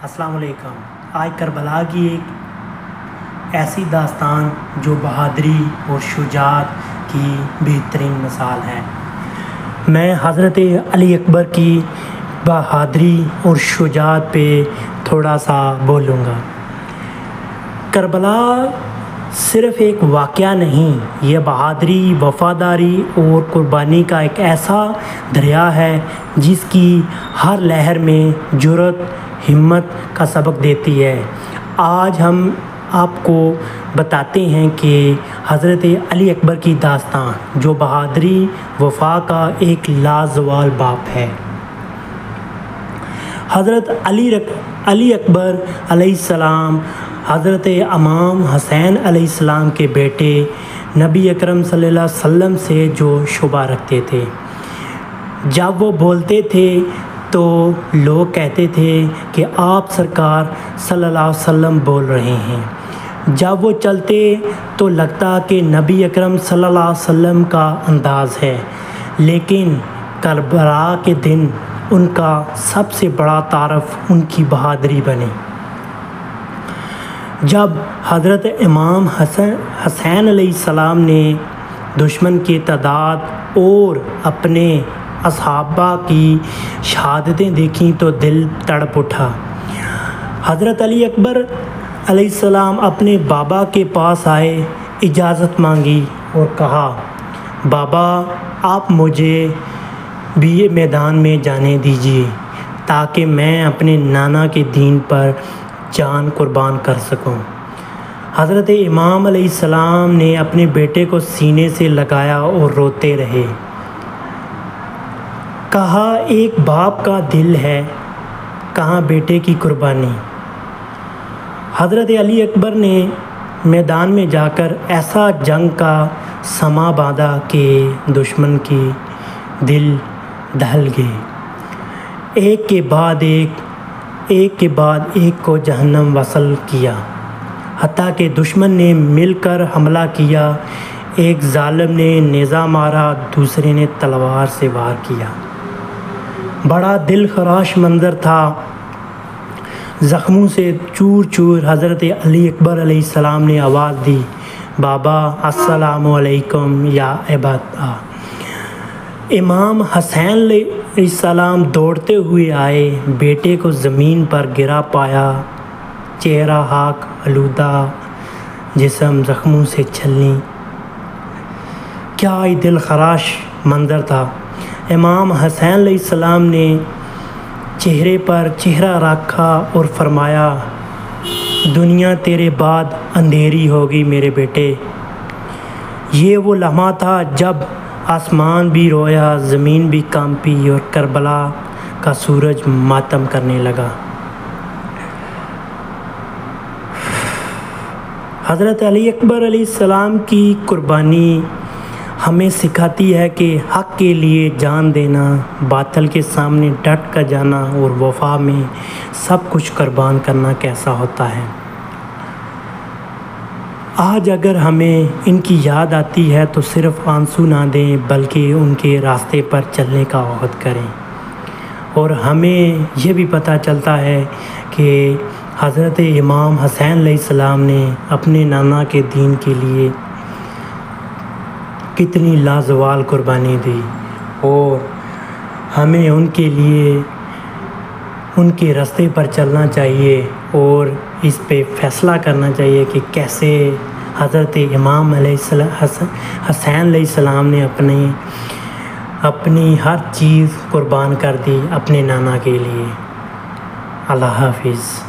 السلام علیکم۔ آج کربلا کی ایک ایسی داستان جو بہادری اور شجاعت کی بہترین مثال ہے۔ میں حضرت علی اکبر کی بہادری اور شجاعت پہ تھوڑا سا بولوں گا۔ کربلا صرف ایک واقعہ نہیں، یہ بہادری، وفاداری اور قربانی کا ایک ایسا دریا ہے جس کی ہر لہر میں جرأت، ہمت کا سبق دیتی ہے۔ آج ہم آپ کو بتاتے ہیں کہ حضرت علی اکبر کی داستان جو بہادری، وفا کا ایک لازوال باپ ہے۔ حضرت علی اکبر علیہ السلام حضرت امام حسین علیہ السلام کے بیٹے نبی اکرم صلی اللہ علیہ وسلم سے جو شبہ رکھتے تھے۔ جب وہ بولتے تھے تو لوگ کہتے تھے کہ آپ سرکار صلی اللہ علیہ وسلم بول رہے ہیں۔ جب وہ چلتے تو لگتا کہ نبی اکرم صلی اللہ علیہ وسلم کا انداز ہے، لیکن کربلا کے دن ان کا سب سے بڑا تعارف ان کی بہادری بنے۔ جب حضرت امام حسین علیہ السلام نے دشمن کی تعداد اور اپنے اصحابہ کی شہادتیں دیکھیں تو دل تڑپ اٹھا۔ حضرت علی اکبر علیہ السلام اپنے بابا کے پاس آئے، اجازت مانگی اور کہا، بابا آپ مجھے بھی میدان میں جانے دیجیے تاکہ میں اپنے نانا کے دین پر جان قربان کر سکوں۔ حضرت امام علیہ السلام نے اپنے بیٹے کو سینے سے لگایا اور روتے رہے۔ کہا، ایک باپ کا دل ہے، کہاں بیٹے کی قربانی۔ حضرت علی اکبر نے میدان میں جا کر ایسا جنگ کا سماں باندھا کہ دشمن کے دل دہل گئے۔ ایک کے بعد ایک کو جہنم وصل کیا، حتیٰ کہ دشمن نے مل کر حملہ کیا۔ ایک ظالم نے نیزہ مارا، دوسرے نے تلوار سے وار کیا۔ بڑا دل خراش منظر تھا، زخموں سے چور چور۔ حضرت علی اکبر علیہ السلام نے آواز دی، بابا السلام علیکم یا عبادہ۔ امام حسین علیہ السلام دوڑتے ہوئے آئے، بیٹے کو زمین پر گرا پایا، چہرہ خاک آلودہ، جسم زخموں سے چھلنی۔ کیا ہی دل خراش منظر تھا۔ امام حسین علیہ السلام نے چہرے پر چہرہ رکھا اور فرمایا، دنیا تیرے بعد اندھیری ہوگی میرے بیٹے۔ یہ وہ لمحہ تھا جب آسمان بھی رویا، زمین بھی کانپی اور کربلا کا سورج ماتم کرنے لگا۔ حضرت علی اکبر علیہ السلام کی قربانی ہمیں سکھاتی ہے کہ حق کے لیے جان دینا، باطل کے سامنے ڈٹ کر جانا اور وفا میں سب کچھ قربان کرنا کیسا ہوتا ہے۔ آج اگر ہمیں ان کی یاد آتی ہے تو صرف آنسو نہ دیں بلکہ ان کے راستے پر چلنے کا عہد کریں۔ اور ہمیں یہ بھی پتہ چلتا ہے کہ حضرت امام حسین علیہ السلام نے اپنے نانا کے دین کے لیے کتنی لازوال قربانی دی، اور ہمیں ان کے لیے ان کے راستے پر چلنا چاہیے اور اس پہ فیصلہ کرنا چاہیے کہ کیسے حضرت امام حسین علیہ السلام نے اپنی ہر چیز قربان کر دی اپنے نانا کے لیے۔ اللہ حافظ۔